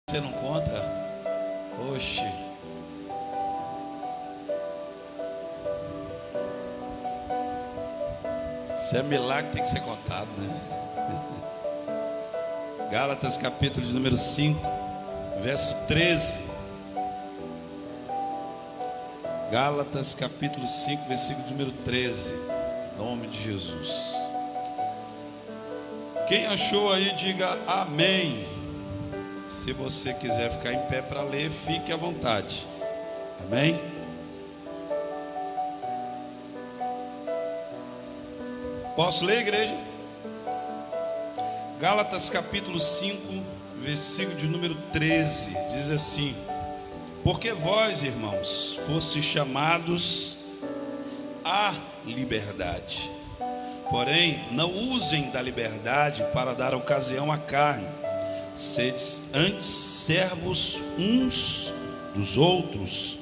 Você não conta? Oxe. Isso é milagre, tem que ser contado, né? Gálatas capítulo de número 5, verso 13. Gálatas capítulo 5, versículo de número 13. Em nome de Jesus. Quem achou aí, diga amém. Se você quiser ficar em pé para ler, fique à vontade. Amém? Posso ler, igreja? Gálatas capítulo 5, versículo de número 13. Diz assim: porque vós, irmãos, fostes chamados à liberdade. Porém, não usem da liberdade para dar ocasião à carne. Sedes antes servos uns dos outros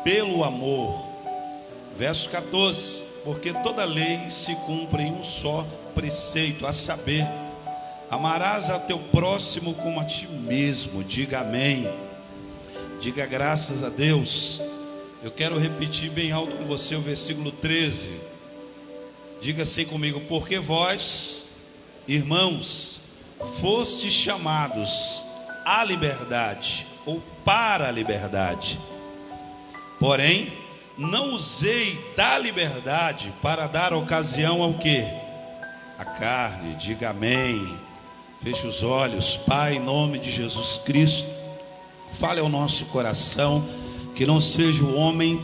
pelo amor. Verso 14: porque toda lei se cumpre em um só preceito, a saber, amarás a teu próximo como a ti mesmo. Diga amém. Diga graças a Deus. Eu quero repetir bem alto com você o versículo 13. Diga assim comigo: porque vós, irmãos, fostes chamados à liberdade, ou para a liberdade. Porém, não usei da liberdade para dar ocasião ao quê? A carne. Diga amém. Feche os olhos. Pai, em nome de Jesus Cristo, fale ao nosso coração, que não seja o homem,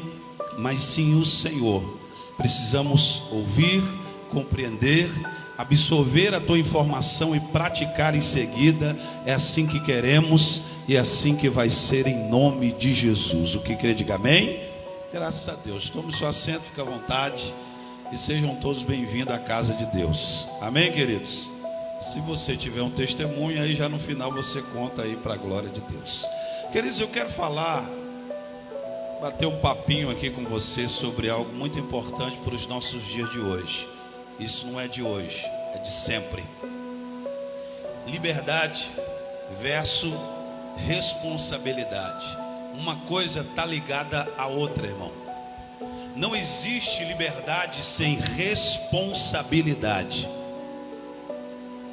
mas sim o Senhor. Precisamos ouvir, compreender, absorver a tua informação e praticar em seguida. É assim que queremos e é assim que vai ser, em nome de Jesus. O que crê, diga amém. Graças a Deus. Tome seu assento, fique à vontade e sejam todos bem-vindos à casa de Deus. Amém, queridos? Se você tiver um testemunho, aí já no final você conta aí para a glória de Deus. Queridos, eu quero bater um papinho aqui com você sobre algo muito importante para os nossos dias de hoje. Isso não é de hoje, é de sempre. Liberdade versus responsabilidade. Uma coisa está ligada à outra, irmão. Não existe liberdade sem responsabilidade.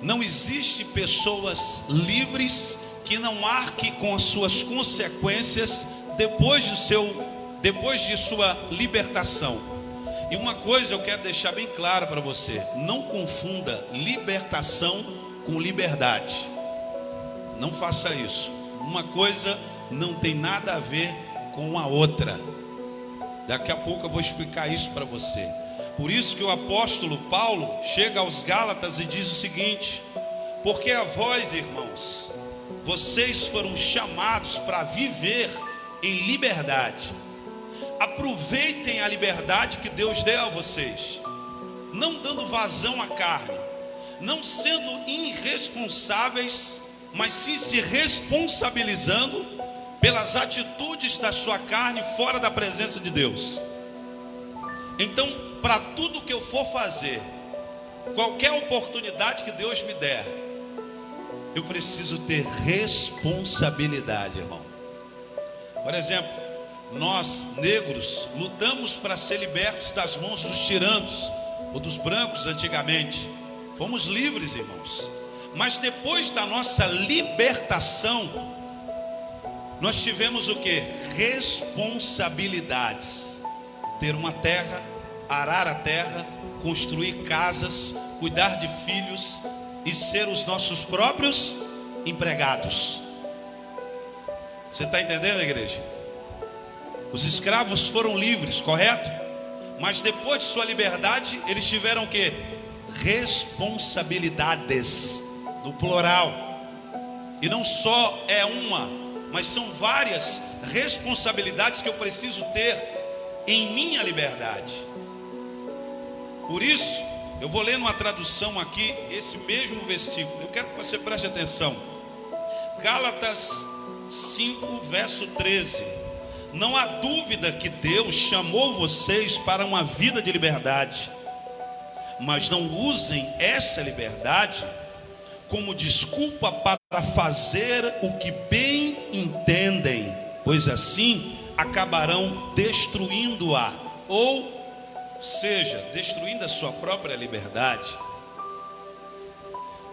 Não existe pessoas livres que não arquem com as suas consequências depois de sua libertação. E uma coisa eu quero deixar bem clara para você: não confunda libertação com liberdade. Não faça isso. Uma coisa não tem nada a ver com a outra. Daqui a pouco eu vou explicar isso para você. Por isso que o apóstolo Paulo chega aos Gálatas e diz o seguinte: porque a vós, irmãos, vocês foram chamados para viver em liberdade. Aproveitem a liberdade que Deus deu a vocês, não dando vazão à carne, não sendo irresponsáveis, mas sim se responsabilizando pelas atitudes da sua carne fora da presença de Deus. Então, para tudo que eu for fazer, qualquer oportunidade que Deus me der, eu preciso ter responsabilidade, irmão. Por exemplo, nós negros lutamos para ser libertos das mãos dos tiranos ou dos brancos antigamente. Fomos livres, irmãos. Mas depois da nossa libertação, nós tivemos o que? Responsabilidades. Ter uma terra, arar a terra, construir casas, cuidar de filhos e ser os nossos próprios empregados. Você está entendendo, igreja? Os escravos foram livres, correto? Mas depois de sua liberdade, eles tiveram o quê? Responsabilidades, no plural. E não só é uma, mas são várias responsabilidades que eu preciso ter em minha liberdade. Por isso, eu vou ler numa tradução aqui esse mesmo versículo. Eu quero que você preste atenção. Gálatas 5, verso 13. Não há dúvida que Deus chamou vocês para uma vida de liberdade, mas não usem essa liberdade como desculpa para fazer o que bem entendem, pois assim acabarão destruindo-a, ou seja, destruindo a sua própria liberdade.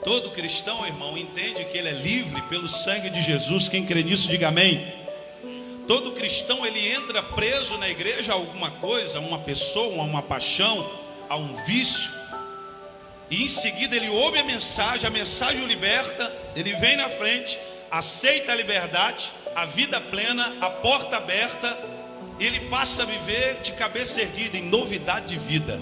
Todo cristão, irmão, entende que ele é livre pelo sangue de Jesus. Quem crê nisso, diga amém. Todo cristão, ele entra preso na igreja a alguma coisa, a uma pessoa, a uma paixão, a um vício, e em seguida ele ouve a mensagem o liberta, ele vem na frente, aceita a liberdade, a vida plena, a porta aberta, e ele passa a viver de cabeça erguida, em novidade de vida.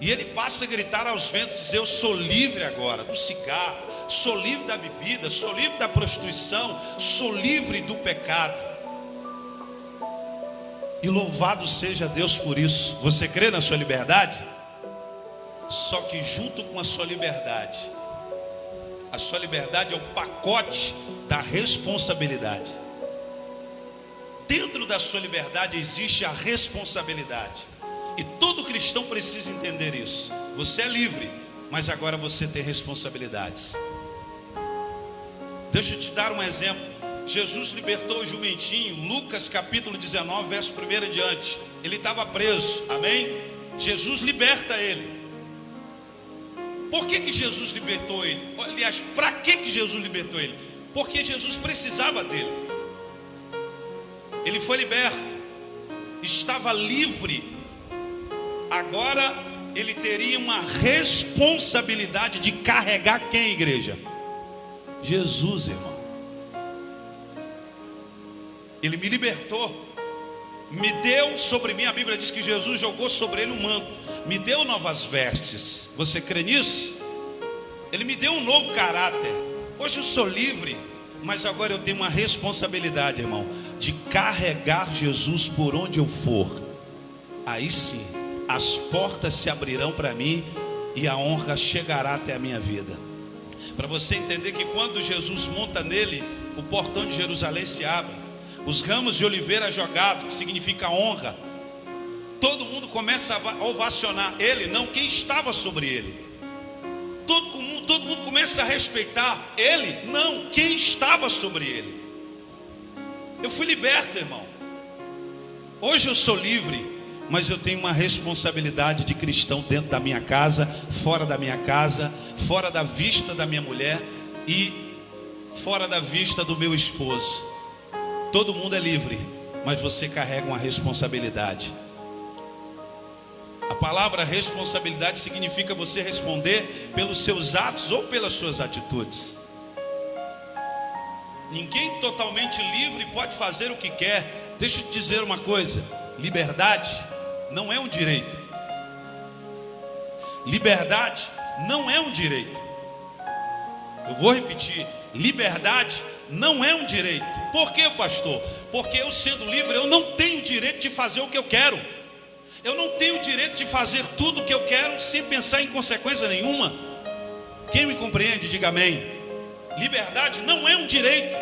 E ele passa a gritar aos ventos, dizer: eu sou livre agora do cigarro, sou livre da bebida, sou livre da prostituição, sou livre do pecado. E louvado seja Deus por isso. Você crê na sua liberdade? Só que junto com a sua liberdade é o pacote da responsabilidade. Dentro da sua liberdade existe a responsabilidade. E todo cristão precisa entender isso. Você é livre, mas agora você tem responsabilidades. Deixa eu te dar um exemplo. Jesus libertou o jumentinho, Lucas capítulo 19, verso 1 em diante. Ele estava preso, amém? Jesus liberta ele. Por que Jesus libertou ele? Aliás, para que Jesus libertou ele? Porque Jesus precisava dele. Ele foi liberto, estava livre. Agora ele teria uma responsabilidade de carregar quem, igreja? Jesus, irmão. Ele me libertou, me deu sobre mim, a Bíblia diz que Jesus jogou sobre ele um manto, me deu novas vestes. Você crê nisso? Ele me deu um novo caráter. Hoje eu sou livre, mas agora eu tenho uma responsabilidade, irmão, de carregar Jesus por onde eu for. Aí sim, as portas se abrirão para mim e a honra chegará até a minha vida. Para você entender que quando Jesus monta nele, o portão de Jerusalém se abre, os ramos de oliveira jogados, que significa honra, todo mundo começa a ovacionar ele, não quem estava sobre ele. Todo mundo começa a respeitar ele, não quem estava sobre ele. Eu fui liberto, irmão. Hoje eu sou livre, mas eu tenho uma responsabilidade de cristão dentro da minha casa, fora da minha casa, fora da vista da minha mulher e fora da vista do meu esposo. Todo mundo é livre, mas você carrega uma responsabilidade. A palavra responsabilidade significa você responder pelos seus atos ou pelas suas atitudes. Ninguém totalmente livre pode fazer o que quer. Deixa eu te dizer uma coisa: liberdade não é um direito. Liberdade não é um direito. Eu vou repetir: liberdade não é um direito. Por quê, pastor? Porque eu, sendo livre, eu não tenho direito de fazer o que eu quero. Eu não tenho direito de fazer tudo o que eu quero sem pensar em consequência nenhuma. Quem me compreende, diga amém. Liberdade não é um direito.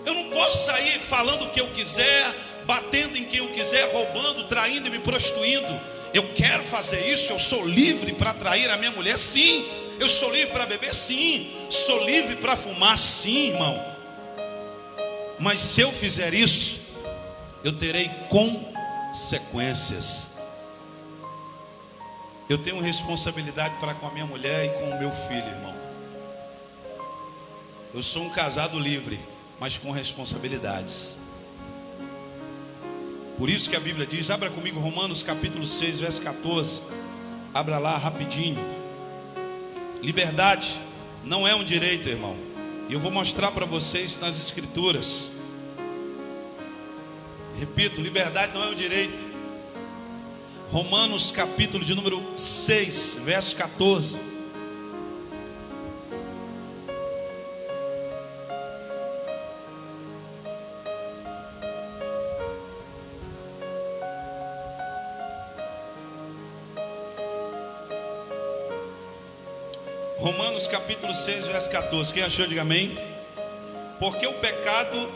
Eu não posso sair falando o que eu quiser, batendo em quem eu quiser, roubando, traindo e me prostituindo. Eu quero fazer isso. Eu sou livre para trair a minha mulher, sim. Eu sou livre para beber, sim. Sou livre para fumar, sim, irmão. Mas se eu fizer isso, eu terei consequências. Eu tenho responsabilidade para com a minha mulher e com o meu filho, irmão. Eu sou um casado livre, mas com responsabilidades. Por isso que a Bíblia diz, abra comigo Romanos capítulo 6, verso 14. Abra lá rapidinho. Liberdade não é um direito, irmão. E eu vou mostrar para vocês nas escrituras. Repito, liberdade não é um direito. Romanos capítulo de número 6, verso 14. Romanos capítulo 6, verso 14. Quem achou, diga amém. Porque o pecado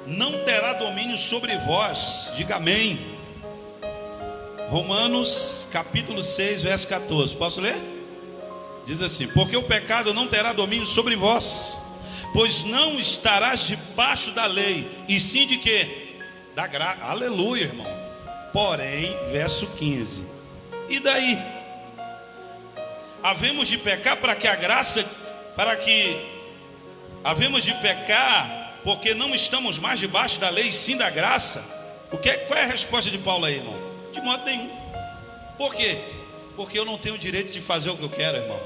não terá domínio sobre vós. Diga amém. Romanos capítulo 6, verso 14. Posso ler? Diz assim: porque o pecado não terá domínio sobre vós, Pois não estarás debaixo da lei, e sim de quê? Da graça. Aleluia, irmão. Porém, verso 15. E daí? Havemos de pecar havemos de pecar porque não estamos mais debaixo da lei, e sim da graça. Qual é a resposta de Paulo aí, irmão? De modo nenhum. Por quê? Porque eu não tenho o direito de fazer o que eu quero, irmão.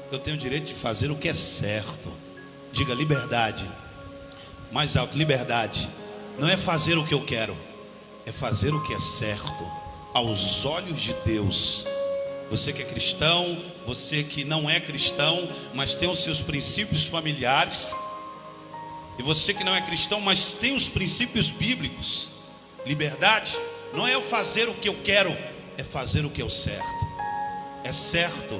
Eu tenho o direito de fazer o que é certo. Diga liberdade. Mais alto, liberdade. Não é fazer o que eu quero, é fazer o que é certo aos olhos de Deus. Você que é cristão, você que não é cristão, mas tem os seus princípios familiares, e você que não é cristão, mas tem os princípios bíblicos. Liberdade não é eu fazer o que eu quero, é fazer o que é o certo. É certo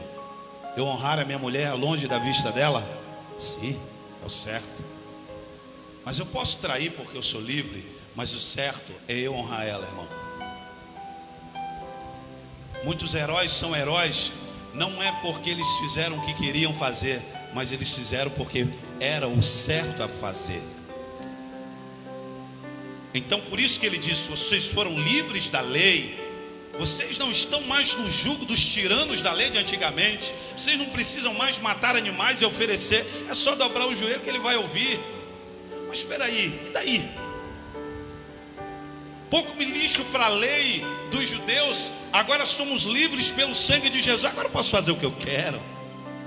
eu honrar a minha mulher longe da vista dela? Sim, é o certo. Mas eu posso trair porque eu sou livre, mas o certo é eu honrar ela, irmão. Muitos heróis são heróis, não é porque eles fizeram o que queriam fazer, mas eles fizeram porque era o certo a fazer. Então por isso que ele disse: vocês foram livres da lei, vocês não estão mais no jugo dos tiranos da lei de antigamente. Vocês não precisam mais matar animais e oferecer, é só dobrar o joelho que ele vai ouvir. Mas espera aí, e daí? Pouco me lixo para a lei dos judeus, agora somos livres pelo sangue de Jesus, agora eu posso fazer o que eu quero.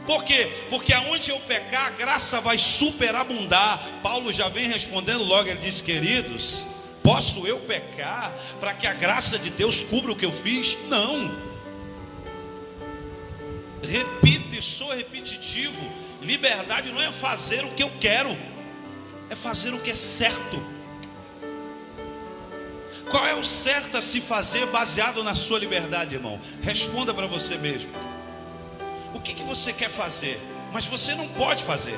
Por quê? Porque aonde eu pecar, a graça vai superabundar. Paulo já vem respondendo logo, ele diz: queridos, posso eu pecar para que a graça de Deus cubra o que eu fiz? Não. Repito e sou repetitivo: liberdade não é fazer o que eu quero, é fazer o que é certo. Qual é o certo a se fazer baseado na sua liberdade, irmão? Responda para você mesmo. O que você quer fazer, mas você não pode fazer?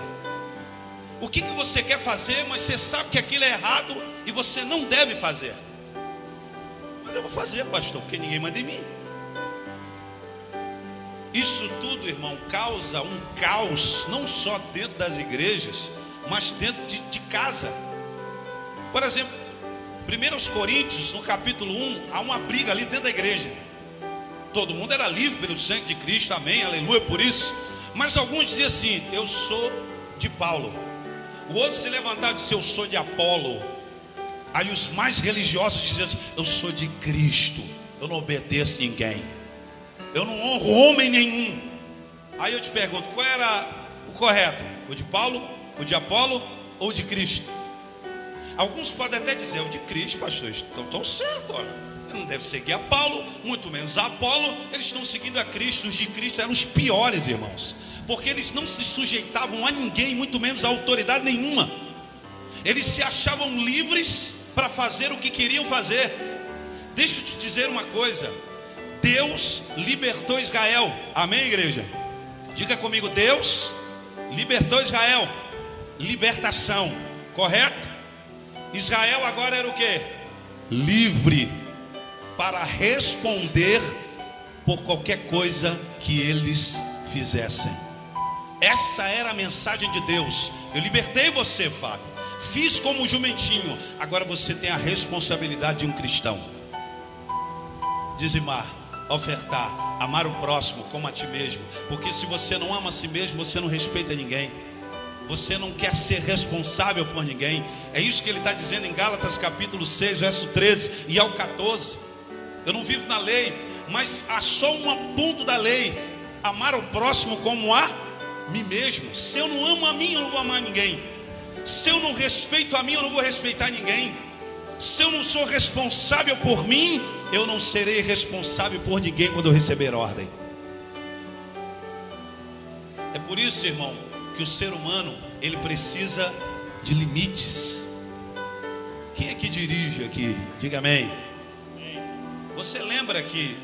O que você quer fazer, mas você sabe que aquilo é errado e você não deve fazer? Mas eu vou fazer, pastor, porque ninguém manda em mim. Isso tudo, irmão, causa um caos, não só dentro das igrejas, mas dentro de casa. Por exemplo, 1 Coríntios, no capítulo 1, há uma briga ali dentro da igreja. Todo mundo era livre pelo sangue de Cristo, amém, aleluia por isso. Mas alguns diziam assim: eu sou de Paulo. O outro se levantava e disse: eu sou de Apolo. Aí os mais religiosos diziam assim: eu sou de Cristo, eu não obedeço ninguém, eu não honro homem nenhum. Aí eu te pergunto, qual era o correto? O de Paulo, o de Apolo ou o de Cristo? Alguns podem até dizer: o de Cristo, pastor, estão certo, olha. Ele não deve seguir a Paulo, muito menos a Apolo. Eles estão seguindo a Cristo. Os de Cristo eram os piores, irmãos, porque eles não se sujeitavam a ninguém, muito menos a autoridade nenhuma. Eles se achavam livres para fazer o que queriam fazer. Deixa eu te dizer uma coisa: Deus libertou Israel, amém, igreja? Diga comigo: Deus libertou Israel. Libertação, correto? Israel agora era o que? Livre para responder por qualquer coisa que eles fizessem. Essa era a mensagem de Deus. Eu libertei você, Fábio, fiz como um jumentinho. Agora você tem a responsabilidade de um cristão: dizimar, ofertar, amar o próximo como a ti mesmo. Porque se você não ama a si mesmo, você não respeita ninguém, você não quer ser responsável por ninguém. É isso que ele está dizendo em Gálatas capítulo 6, verso 13 e ao 14. Eu não vivo na lei, mas há só um ponto da lei: amar o próximo como a mim mesmo. Se eu não amo a mim, eu não vou amar ninguém. Se eu não respeito a mim, eu não vou respeitar ninguém. Se eu não sou responsável por mim, eu não serei responsável por ninguém quando eu receber ordem. É por isso, irmão, que o ser humano, ele precisa de limites. Quem é que dirige aqui? Diga amém. Você lembra que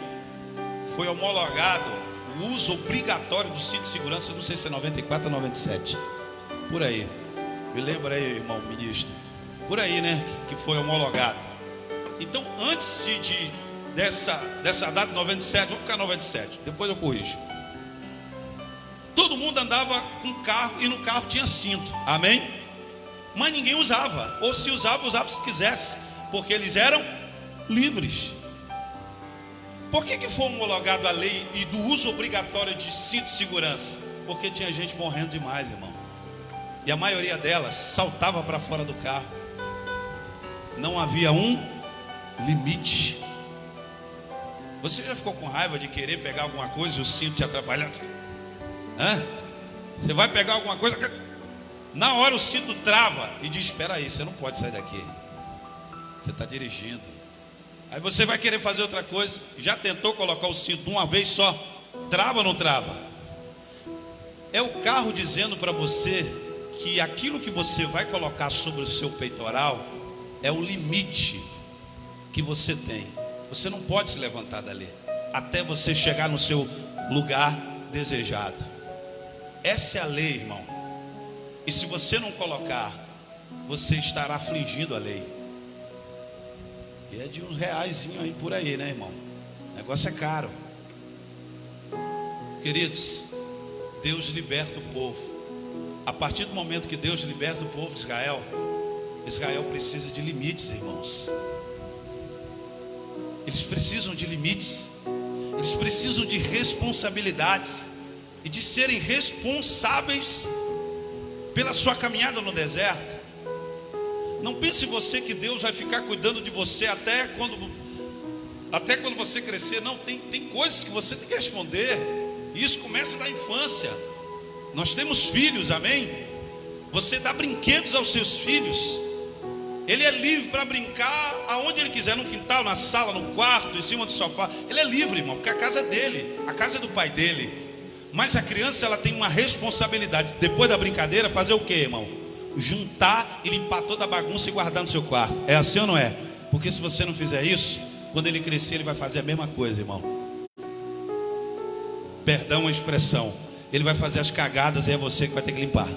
foi homologado o uso obrigatório do cinto de segurança? Não sei se é 94 ou 97, por aí. Me lembra aí, irmão ministro, por aí, né, que foi homologado. Então, antes dessa data 97, vamos ficar 97, depois eu corrijo. Todo todo mundo andava com carro e no carro tinha cinto, amém? Mas ninguém usava, ou se usava, usava se quisesse, porque eles eram livres. Por que foi homologado a lei e do uso obrigatório de cinto de segurança? Porque tinha gente morrendo demais, irmão. E a maioria delas saltava para fora do carro. Não havia um limite. Você já ficou com raiva de querer pegar alguma coisa e o cinto te atrapalhar? Você vai pegar alguma coisa, na hora o cinto trava e diz: espera aí, você não pode sair daqui, você está dirigindo. Aí você vai querer fazer outra coisa. Já tentou colocar o cinto uma vez só? Trava ou não trava? É o carro dizendo para você que aquilo que você vai colocar sobre o seu peitoral é o limite que você tem. Você não pode se levantar dali até você chegar no seu lugar desejado. Essa é a lei, irmão. E se você não colocar, você estará afligindo a lei. E é de uns reaisinhos aí por aí, né, irmão? O negócio é caro. Queridos, Deus liberta o povo. A partir do momento que Deus liberta o povo de Israel, Israel precisa de limites, irmãos. Eles precisam de limites. Eles precisam de responsabilidades e de serem responsáveis pela sua caminhada no deserto. Não pense você que Deus vai ficar cuidando de você até quando você crescer. Não, tem coisas que você tem que responder. E isso começa na infância. Nós temos filhos, amém? Você dá brinquedos aos seus filhos. Ele é livre para brincar aonde ele quiser, no quintal, na sala, no quarto, em cima do sofá. Ele é livre, irmão, porque a casa é dele, a casa é do pai dele. Mas a criança, ela tem uma responsabilidade. Depois da brincadeira, fazer o quê, irmão? Juntar e limpar toda a bagunça e guardar no seu quarto. É assim ou não é? Porque se você não fizer isso, quando ele crescer, ele vai fazer a mesma coisa, irmão. Perdão a expressão. Ele vai fazer as cagadas e é você que vai ter que limpar.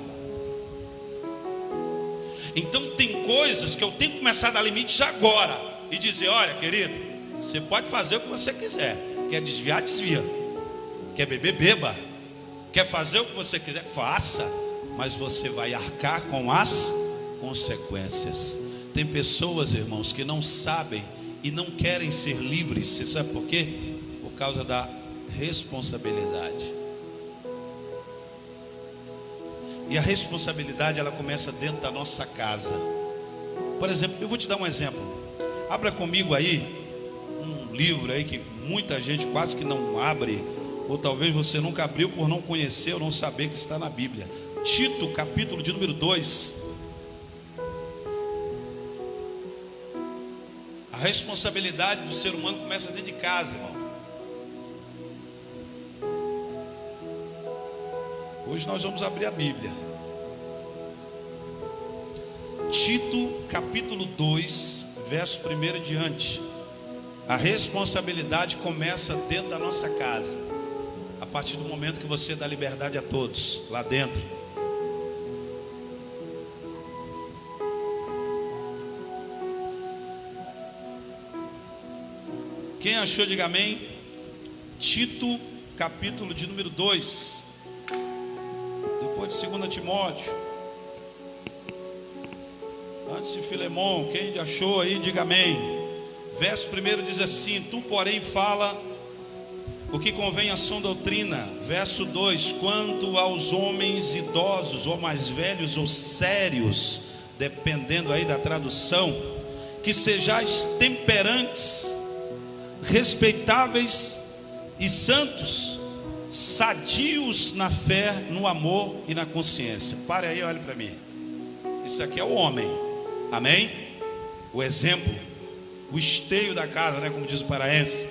Então tem coisas que eu tenho que começar a dar limites agora e dizer: olha, querido, você pode fazer o que você quiser. Quer desviar, desvia. Quer beber, beba. Quer fazer o que você quiser, faça. Mas você vai arcar com as consequências. Tem pessoas, irmãos, que não sabem e não querem ser livres. Você sabe por quê? Por causa da responsabilidade. E a responsabilidade, ela começa dentro da nossa casa. Por exemplo, eu vou te dar um exemplo. Abra comigo aí um livro aí que muita gente quase que não abre, ou talvez você nunca abriu por não conhecer ou não saber que está na Bíblia. Tito, capítulo de número 2. A responsabilidade do ser humano começa dentro de casa, irmão. Hoje nós vamos abrir a Bíblia. Tito, capítulo 2, verso 1 em diante. A responsabilidade começa dentro da nossa casa. A partir do momento que você dá liberdade a todos lá dentro. Quem achou, diga amém. Tito, capítulo de número 2. Depois de 2 Timóteo. Antes de Filemão. Quem achou aí, diga amém. Verso 1 diz assim: tu, porém, fala o que convém à sã doutrina. Verso 2: quanto aos homens idosos, ou mais velhos, ou sérios, dependendo aí da tradução, que sejais temperantes, respeitáveis e santos, sadios na fé, no amor e na consciência. Pare aí, olhe para mim. Isso aqui é o homem, amém? O exemplo, o esteio da casa, né? Como diz o paraense.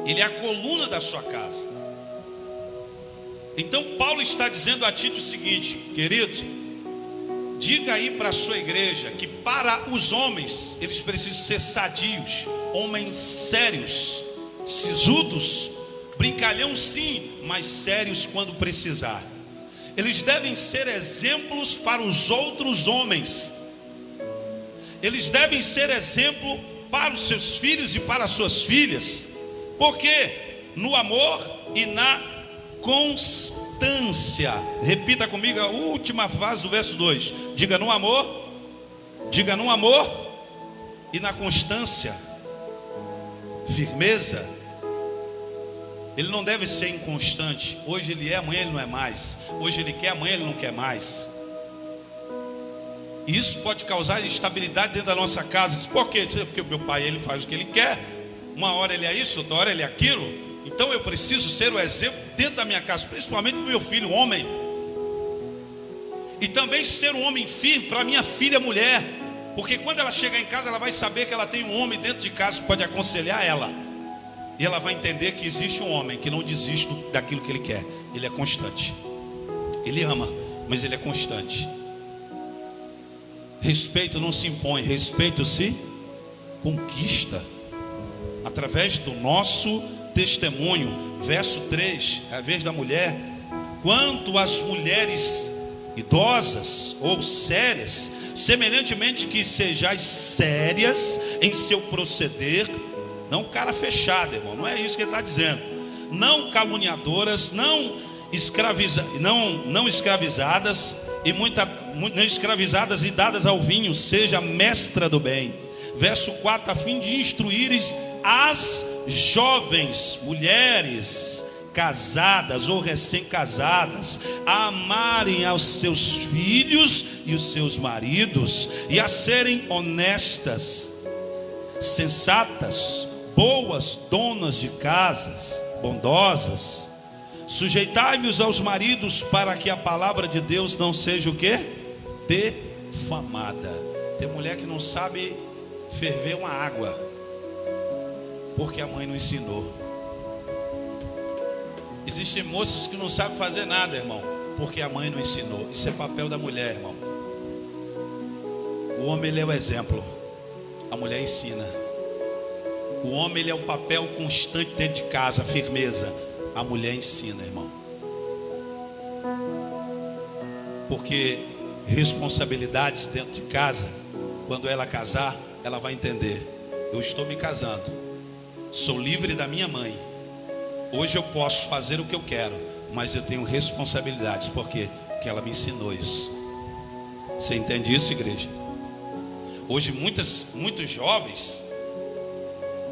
Ele é a coluna da sua casa. Então Paulo está dizendo a Tito o seguinte: querido, diga aí para a sua igreja que para os homens eles precisam ser sadios, homens sérios, sisudos, brincalhão sim, mas sérios quando precisar. Eles devem ser exemplos para os outros homens. Eles devem ser exemplo para os seus filhos e para as suas filhas. Porque no amor e na constância. constância. Repita comigo a última frase do verso 2. Diga no amor. Diga no amor e na constância. Firmeza. Ele não deve ser inconstante. Hoje ele é, amanhã ele não é mais. Hoje ele quer, amanhã ele não quer mais. E isso pode causar instabilidade dentro da nossa casa. Por quê? Porque o meu pai, ele faz o que ele quer. Uma hora ele é isso, outra hora ele é aquilo. Então eu preciso ser o exemplo dentro da minha casa, principalmente para o meu filho, homem. E também ser um homem firme para minha filha mulher. Porque quando ela chegar em casa, ela vai saber que ela tem um homem dentro de casa que pode aconselhar ela. E ela vai entender que existe um homem que não desiste daquilo que ele quer. Ele é constante. Ele ama, mas ele é constante. Respeito não se impõe, respeito se conquista. Através do nosso testemunho. Verso 3, a vez da mulher. Quanto às mulheres idosas ou sérias, semelhantemente que sejais sérias em seu proceder. Não cara fechado, irmão, não é isso que ele está dizendo. Não caluniadoras, não escravizadas não escravizadas e dadas ao vinho, seja mestra do bem. Verso 4, a fim de instruires as jovens mulheres casadas ou recém-casadas a amarem aos seus filhos e os seus maridos, e a serem honestas, sensatas, boas donas de casas, bondosas. Sujeitai-vos aos maridos, para que a palavra de Deus não seja o quê? Defamada. Tem mulher que não sabe ferver uma água, porque a mãe não ensinou. Existem moças que não sabem fazer nada, irmão, porque a mãe não ensinou. Isso é papel da mulher, irmão. O homem, ele é o exemplo, a mulher ensina. O homem, ele é o papel constante dentro de casa, a firmeza. A mulher ensina, irmão. Porque responsabilidades dentro de casa, quando ela casar, ela vai entender. Eu estou me casando, sou livre da minha mãe. Hoje eu posso fazer o que eu quero, mas eu tenho responsabilidades. Por quê? Porque ela me ensinou isso. Você entende isso, igreja? Hoje muitos jovens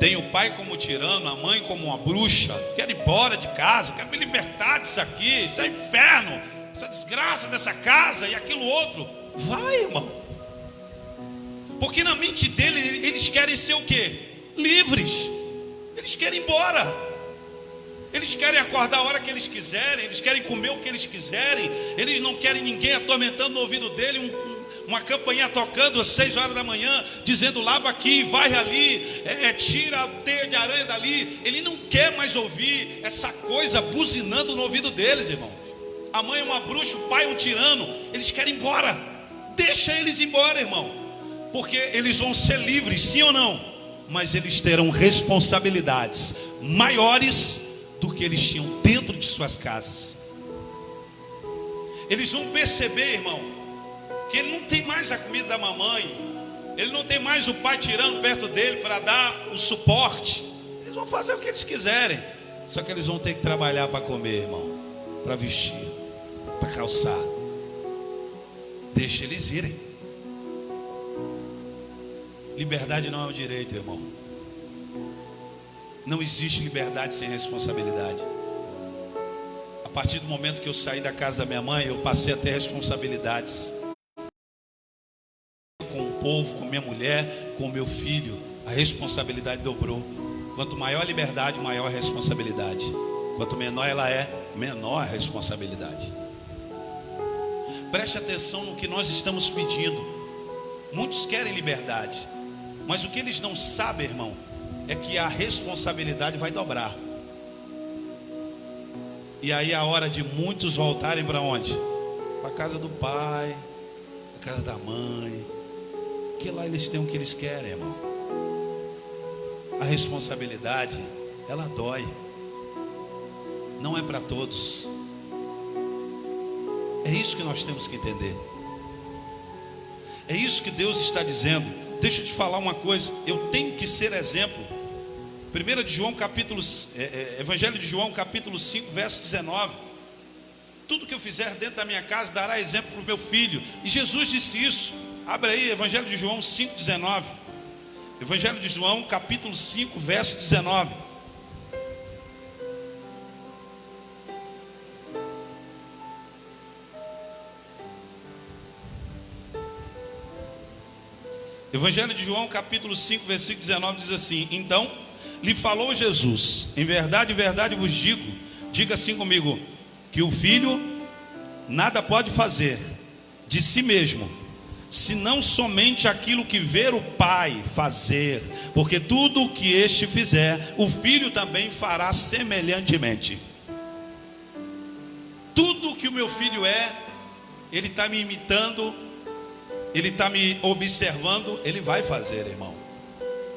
tem o pai como tirano, a mãe como uma bruxa. Quero ir embora de casa, quero me libertar disso aqui. Isso é inferno, essa desgraça dessa casa e aquilo outro. Vai, irmão. Porque na mente dele, eles querem ser o quê? Livres. Eles querem ir embora. Eles querem acordar a hora que eles quiserem. Eles querem comer o que eles quiserem. Eles não querem ninguém atormentando no ouvido dele uma campainha tocando às 6 horas da manhã, dizendo lava aqui, varre ali, tira a teia de aranha dali. Ele não quer mais ouvir essa coisa buzinando no ouvido deles, irmãos. A mãe é uma bruxa, o pai é um tirano. Eles querem ir embora. Deixa eles ir embora, irmão, porque eles vão ser livres, sim ou não? Mas eles terão responsabilidades maiores do que eles tinham dentro de suas casas. Eles vão perceber, irmão, que ele não tem mais a comida da mamãe, ele não tem mais o pai tirando perto dele para dar o suporte. Eles vão fazer o que eles quiserem, só que eles vão ter que trabalhar para comer, irmão, para vestir, para calçar. Deixa eles irem. Liberdade não é um direito, irmão. Não existe liberdade sem responsabilidade. A partir do momento que eu saí da casa da minha mãe, eu passei a ter responsabilidades com o povo, com minha mulher, com o meu filho. A responsabilidade dobrou. Quanto maior a liberdade, maior a responsabilidade. Quanto menor ela é, menor a responsabilidade. Preste atenção no que nós estamos pedindo. Muitos querem liberdade, mas o que eles não sabem, irmão, é que a responsabilidade vai dobrar. E aí a hora de muitos voltarem para onde? Para a casa do pai, para a casa da mãe, porque lá eles têm o que eles querem, irmão. A responsabilidade, ela dói. Não é para todos. É isso que nós temos que entender. É isso que Deus está dizendo. Deixa eu te falar uma coisa. Eu tenho que ser exemplo. Evangelho de João capítulo 5, verso 19. tudo que eu fizer dentro da minha casa dará exemplo para o meu filho. E Jesus disse isso. Abre aí, Evangelho de João 5,19. Evangelho de João, capítulo 5, verso 19. Evangelho de João, capítulo 5, versículo 19, diz assim: então lhe falou Jesus: em verdade vos digo, diga assim comigo, que o filho nada pode fazer de si mesmo, senão somente aquilo que ver o Pai fazer, porque tudo o que este fizer, o filho também fará semelhantemente. Tudo o que o meu filho é, ele está me imitando, ele está me observando, ele vai fazer, irmão.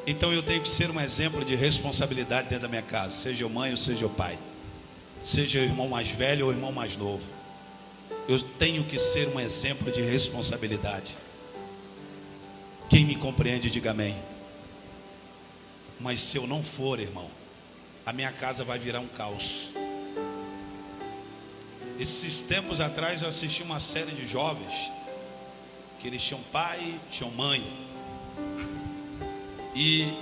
Então eu tenho que ser um exemplo de responsabilidade dentro da minha casa, seja eu mãe ou seja eu pai, seja o irmão mais velho ou o irmão mais novo. Eu tenho que ser um exemplo de responsabilidade. Quem me compreende, diga amém. Mas se eu não for, irmão, a minha casa vai virar um caos. Esses tempos atrás eu assisti uma série de jovens que eles tinham pai, tinham mãe, e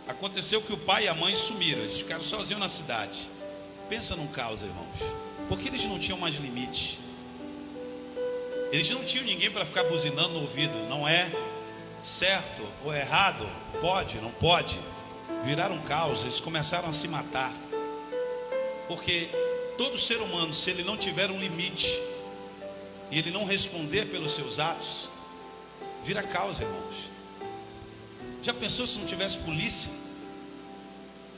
aconteceu que o pai e a mãe sumiram, eles ficaram sozinhos na cidade. Pensa num caos, irmãos, porque eles não tinham mais limite, eles não tinham ninguém para ficar buzinando no ouvido, não é certo ou errado, pode, não pode, viraram um caos, eles começaram a se matar, porque todo ser humano, se ele não tiver um limite, e ele não responder pelos seus atos, vira causa, irmãos. Já pensou se não tivesse polícia?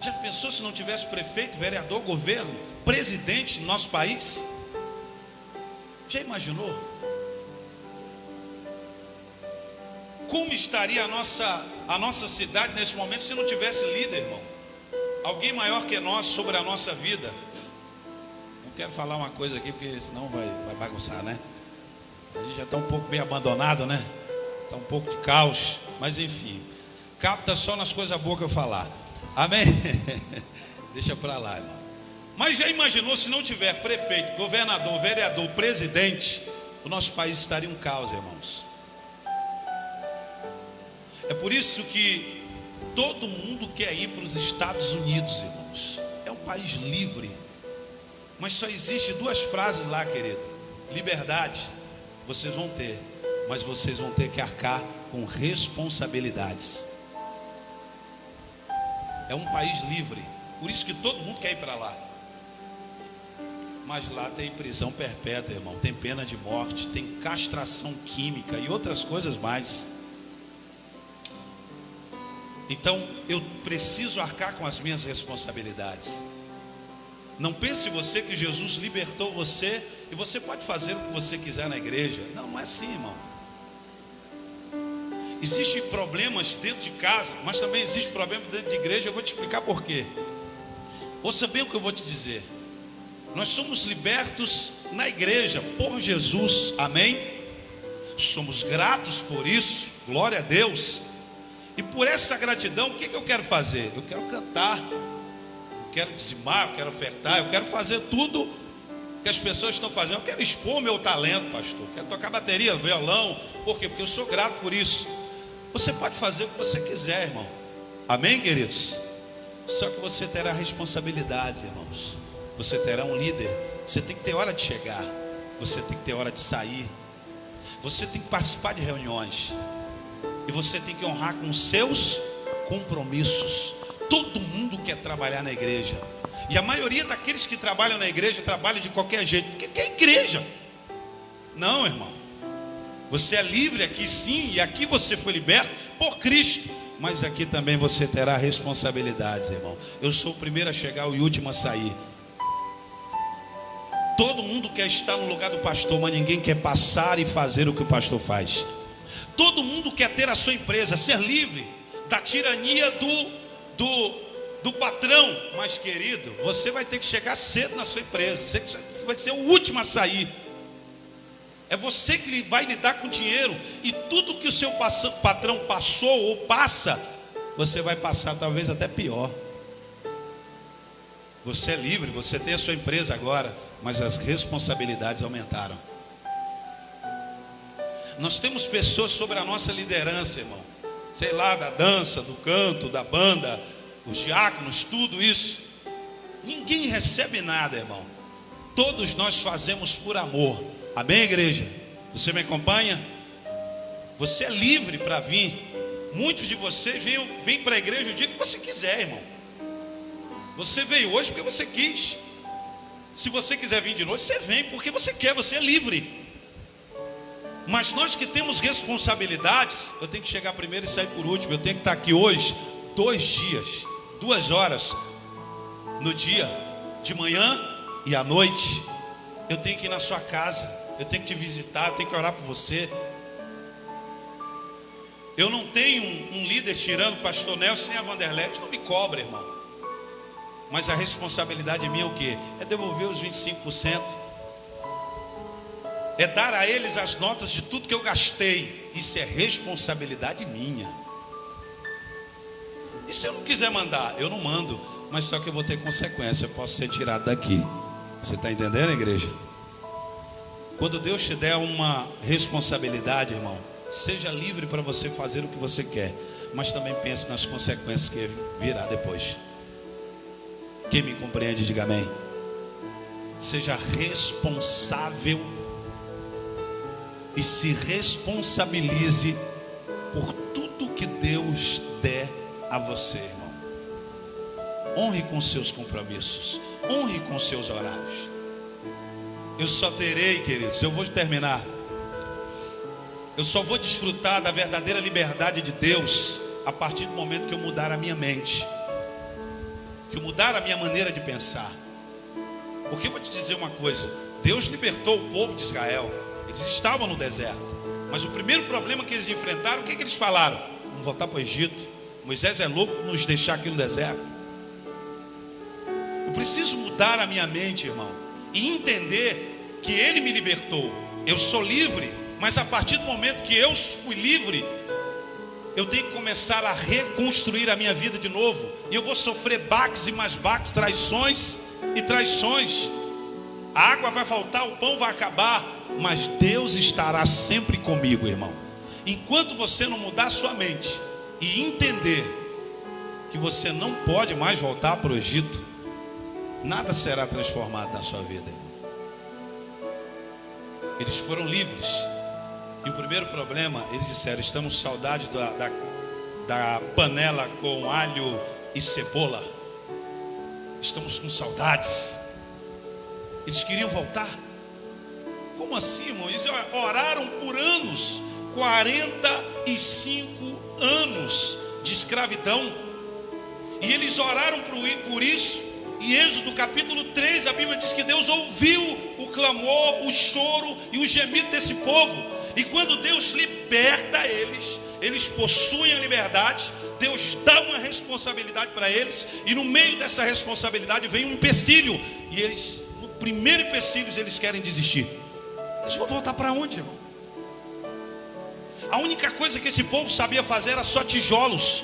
Já pensou se não tivesse prefeito, vereador, governo, presidente no nosso país? Já imaginou? Como estaria a nossa cidade nesse momento se não tivesse líder, irmão? Alguém maior que nós sobre a nossa vida. Não quero falar uma coisa aqui, porque senão vai bagunçar, né? A gente já está um pouco bem abandonado, né? Está um pouco de caos, mas enfim, capta só nas coisas boas que eu falar, amém? Deixa para lá, irmão. Mas já imaginou se não tiver prefeito, governador, vereador, presidente, o nosso país estaria um caos, irmãos. É por isso que todo mundo quer ir para os Estados Unidos, irmãos. É um país livre, mas só existe duas frases lá, querido: liberdade vocês vão ter, mas vocês vão ter que arcar com responsabilidades. É um país livre, por isso que todo mundo quer ir para lá. Mas lá tem prisão perpétua, irmão, tem pena de morte, tem castração química e outras coisas mais. Então eu preciso arcar com as minhas responsabilidades. Não pense você que Jesus libertou você e você pode fazer o que você quiser na igreja. Não, não é assim, irmão. Existem problemas dentro de casa, mas também existe problema dentro de igreja. Eu vou te explicar por quê. Ouça bem o que eu vou te dizer. Nós somos libertos na igreja por Jesus, amém? Somos gratos por isso, glória a Deus. E por essa gratidão, o que eu quero fazer? Eu quero cantar, eu quero dizimar, eu quero ofertar, eu quero fazer tudo que as pessoas estão fazendo. Eu quero expor o meu talento, pastor. Eu quero tocar bateria, violão. Por quê? Porque eu sou grato por isso. Você pode fazer o que você quiser, irmão. Amém, queridos? Só que você terá responsabilidades, irmãos. Você terá um líder. Você tem que ter hora de chegar. Você tem que ter hora de sair. Você tem que participar de reuniões. E você tem que honrar com os seus compromissos. Todo mundo quer trabalhar na igreja. E a maioria daqueles que trabalham na igreja trabalham de qualquer jeito. Porque é igreja. Não, irmão. Você é livre aqui sim. E aqui você foi liberto por Cristo. Mas aqui também você terá responsabilidades, irmão. Eu sou o primeiro a chegar e o último a sair. Todo mundo quer estar no lugar do pastor, mas ninguém quer passar e fazer o que o pastor faz. Todo mundo quer ter a sua empresa, ser livre da tirania do patrão. Mas querido, você vai ter que chegar cedo na sua empresa. Você vai ser o último a sair. É você que vai lidar com dinheiro. E tudo que o seu patrão passou ou passa, você vai passar talvez até pior. Você é livre, você tem a sua empresa agora. mas as responsabilidades aumentaram. Nós temos pessoas sobre a nossa liderança, irmão. Sei lá, da dança, do canto, da banda, os diáconos, tudo isso. Ninguém recebe nada, irmão. Todos nós fazemos por amor. Amém, igreja? Você me acompanha? Você é livre para vir. Muitos de vocês vêm para a igreja o dia que você quiser, irmão. Você veio hoje porque você quis. Se você quiser vir de noite, você vem porque você quer, você é livre. Mas nós que temos responsabilidades, eu tenho que chegar primeiro e sair por último. Eu tenho que estar aqui hoje 2 dias, 2 horas no dia, de manhã e à noite. Eu tenho que ir na sua casa, eu tenho que te visitar, eu tenho que orar por você. Eu não tenho um líder tirando o pastor Nelson nem a Vanderlete, não me cobra, irmão. Mas a responsabilidade minha é o quê? É devolver os 25%. É dar a eles as notas de tudo que eu gastei. Isso é responsabilidade minha. E se eu não quiser mandar? Eu não mando. Mas só que eu vou ter consequência. Eu posso ser tirado daqui. Você está entendendo, igreja? Quando Deus te der uma responsabilidade, irmão, seja livre para você fazer o que você quer. Mas também pense nas consequências que virá depois. Quem me compreende, diga amém. Seja responsável e se responsabilize por tudo que Deus der a você, irmão. Honre com seus compromissos, honre com seus horários. Eu só terei, queridos, eu vou terminar. Eu só vou desfrutar da verdadeira liberdade de Deus a partir do momento que eu mudar a minha mente, que eu mudar a minha maneira de pensar. Porque eu vou te dizer uma coisa: Deus libertou o povo de Israel. Eles estavam no deserto, mas o primeiro problema que eles enfrentaram, o que eles falaram? Vamos voltar para o Egito. Moisés é louco nos deixar aqui no deserto. Eu preciso mudar a minha mente, irmão, e entender que Ele me libertou. Eu sou livre, mas a partir do momento que eu fui livre, eu tenho que começar a reconstruir a minha vida de novo. E eu vou sofrer baques e mais baques, traições e traições. A água vai faltar, o pão vai acabar, mas Deus estará sempre comigo, irmão. Enquanto você não mudar sua mente e entender que você não pode mais voltar para o Egito, nada será transformado na sua vida, irmão. Eles foram livres. E o primeiro problema, eles disseram: estamos com saudade da panela com alho e cebola. Estamos com saudades. Eles queriam voltar. Como assim, irmão? Eles oraram por anos, 45 anos de escravidão. E eles oraram por isso. Em Êxodo capítulo 3, a Bíblia diz que Deus ouviu o clamor, o choro e o gemido desse povo. E quando Deus liberta eles, eles possuem a liberdade. Deus dá uma responsabilidade para eles. E no meio dessa responsabilidade vem um empecilho. E eles, no primeiro empecilho, eles querem desistir. Eles vão voltar para onde, irmão? A única coisa que esse povo sabia fazer era só tijolos.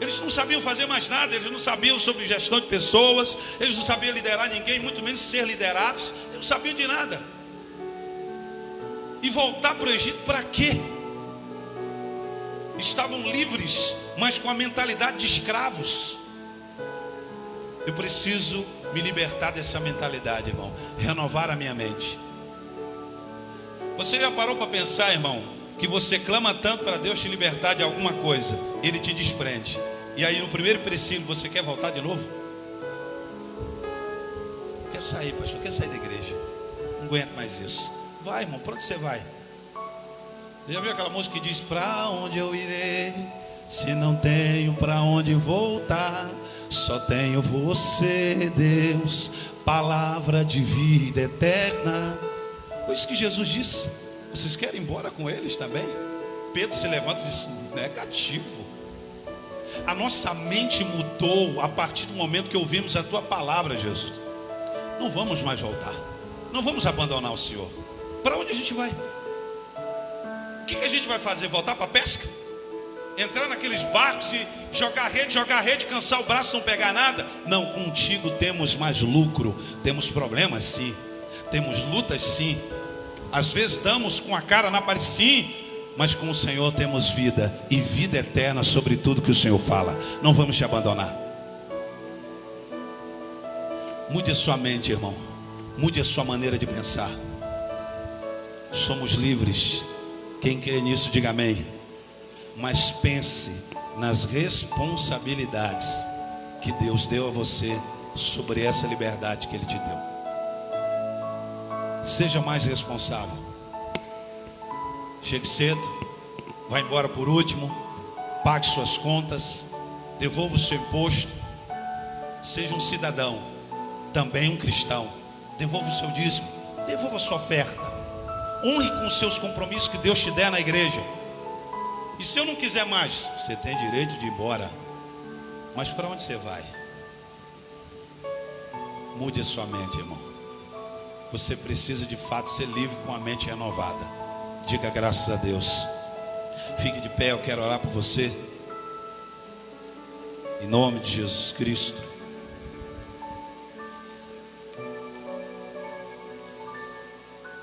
Eles não sabiam fazer mais nada. Eles não sabiam sobre gestão de pessoas. Eles não sabiam liderar ninguém, muito menos ser liderados. Eles não sabiam de nada. E voltar para o Egito para quê? Estavam livres, mas com a mentalidade de escravos. Eu preciso me libertar dessa mentalidade, irmão. Renovar a minha mente. Você já parou para pensar, irmão, que você clama tanto para Deus te libertar de alguma coisa, Ele te desprende. E aí no primeiro empecilho você quer voltar de novo? Quer sair, pastor, quer sair da igreja. Não aguento mais isso. Vai, irmão, para onde você vai? Você já viu aquela música que diz: para onde eu irei, se não tenho para onde voltar? Só tenho você, Deus, palavra de vida eterna. Foi isso que Jesus disse. Vocês querem ir embora com eles também? Pedro se levanta e diz: negativo. A nossa mente mudou a partir do momento que ouvimos a tua palavra, Jesus. Não vamos mais voltar. Não vamos abandonar o Senhor. Para onde a gente vai? O que a gente vai fazer? Voltar para a pesca? entrar naqueles barcos e jogar rede, cansar o braço, não pegar nada. Não, contigo temos mais lucro. Temos problemas sim, temos lutas sim, às vezes damos com a cara na parede sim, mas com o Senhor temos vida, e vida eterna sobre tudo que o Senhor fala. Não vamos te abandonar. Mude a sua mente, irmão. Mude a sua maneira de pensar. Somos livres. Quem crê nisso, diga amém. Mas pense nas responsabilidades que Deus deu a você sobre essa liberdade que Ele te deu. Seja mais responsável. Chegue cedo, vá embora por último, pague suas contas, devolva o seu imposto. Seja um cidadão, também um cristão. Devolva o seu dízimo, devolva a sua oferta. Honre com os seus compromissos que Deus te der na igreja. E se eu não quiser mais, você tem direito de ir embora. Mas para onde você vai? Mude a sua mente, irmão. Você precisa de fato ser livre com a mente renovada. Diga graças a Deus. Fique de pé, eu quero orar por você. Em nome de Jesus Cristo.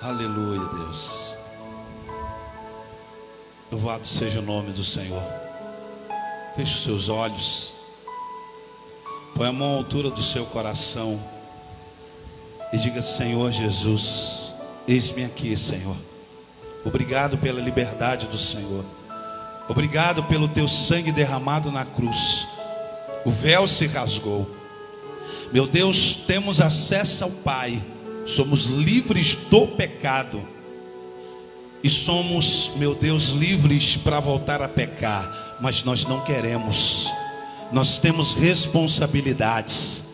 Aleluia, Deus. Louvado seja o nome do Senhor. Feche os seus olhos. Põe a mão à altura do seu coração. E diga: Senhor Jesus, eis-me aqui, Senhor. Obrigado pela liberdade do Senhor. Obrigado pelo teu sangue derramado na cruz. O véu se rasgou. Meu Deus, temos acesso ao Pai. Somos livres do pecado. E somos, meu Deus, livres para voltar a pecar. Mas nós não queremos. Nós temos responsabilidades.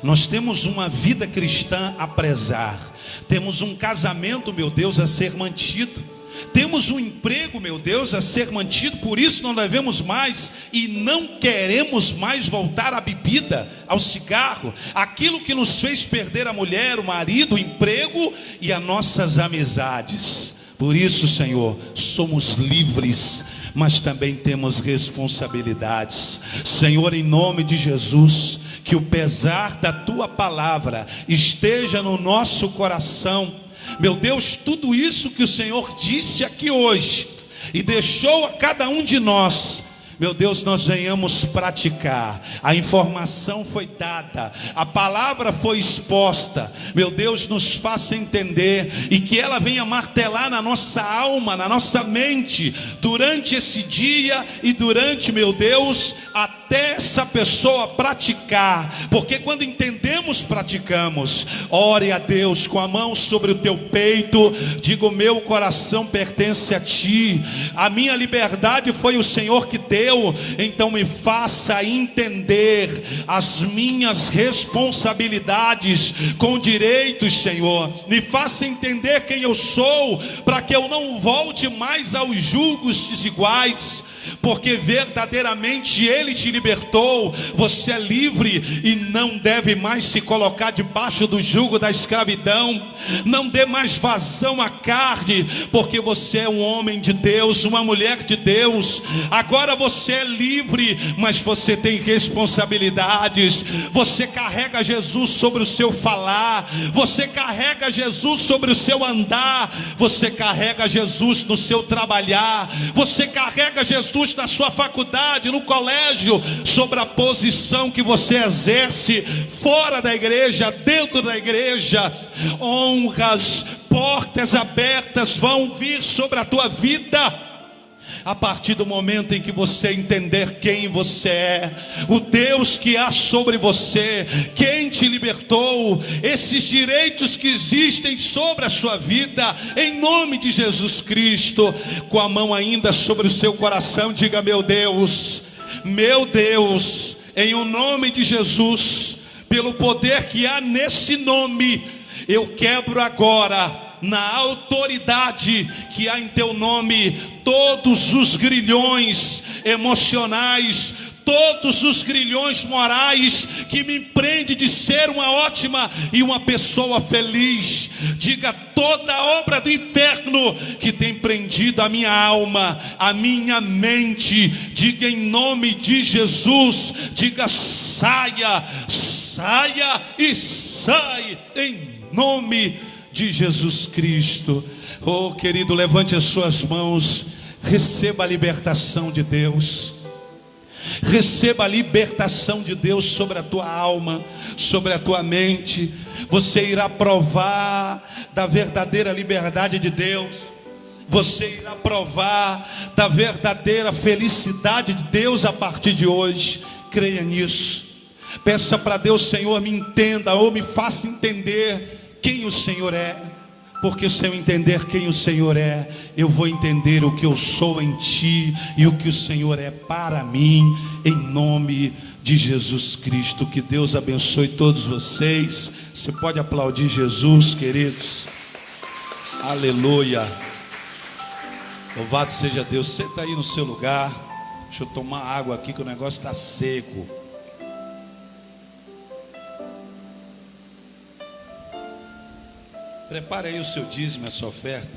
Nós temos uma vida cristã a prezar. Temos um casamento, meu Deus, a ser mantido. Temos um emprego, meu Deus, a ser mantido. Por isso não devemos mais e não queremos mais voltar à bebida, ao cigarro, aquilo que nos fez perder a mulher, o marido, o emprego e as nossas amizades. Por isso, Senhor, somos livres, mas também temos responsabilidades. Senhor, em nome de Jesus, que o pesar da tua palavra esteja no nosso coração. Meu Deus, tudo isso que o Senhor disse aqui hoje e deixou a cada um de nós, meu Deus, nós venhamos praticar. A informação foi dada, a palavra foi exposta. Meu Deus, nos faça entender e que ela venha martelar na nossa alma, na nossa mente, durante esse dia e durante, meu Deus, até essa pessoa praticar. Porque quando entendemos, praticamos. Ore a Deus com a mão sobre o teu peito. Diga: o meu coração pertence a ti. A minha liberdade foi o Senhor que deu. Então me faça entender as minhas responsabilidades com direitos, Senhor. Me faça entender quem eu sou, para que eu não volte mais aos julgos desiguais. Porque verdadeiramente Ele te libertou. Você é livre e não deve mais se colocar debaixo do jugo da escravidão. Não dê mais vazão à carne, porque você é um homem de Deus, uma mulher de Deus. Agora você é livre, mas você tem responsabilidades. Você carrega Jesus sobre o seu falar. Você carrega Jesus sobre o seu andar. Você carrega Jesus no seu trabalhar. Você carrega Jesus na sua faculdade, no colégio, sobre a posição que você exerce fora da igreja, dentro da igreja. Honras, portas abertas vão vir sobre a tua vida a partir do momento em que você entender quem você é, o Deus que há sobre você, quem te libertou, esses direitos que existem sobre a sua vida, em nome de Jesus Cristo. Com a mão ainda sobre o seu coração, diga: meu Deus, em o nome de Jesus, pelo poder que há nesse nome, eu quebro agora, na autoridade que há em teu nome, todos os grilhões emocionais, todos os grilhões morais que me impedem de ser uma ótima e uma pessoa feliz. Diga: toda obra do inferno que tem prendido a minha alma, a minha mente, diga em nome de Jesus, diga: saia, saia e sai em nome de Jesus Cristo. Oh, querido, levante as suas mãos, receba a libertação de Deus. Receba a libertação de Deus sobre a tua alma, sobre a tua mente. Você irá provar da verdadeira liberdade de Deus. Você irá provar da verdadeira felicidade de Deus a partir de hoje. Creia nisso. Peça para Deus: Senhor, me entenda, ou me faça entender quem o Senhor é. Porque se eu entender quem o Senhor é, eu vou entender o que eu sou em Ti e o que o Senhor é para mim, em nome de Jesus Cristo. Que Deus abençoe todos vocês. Você pode aplaudir Jesus, queridos. Aleluia. Louvado seja Deus. Senta aí no seu lugar. Deixa eu tomar água aqui que o negócio está seco. Prepare aí o seu dízimo, a sua oferta.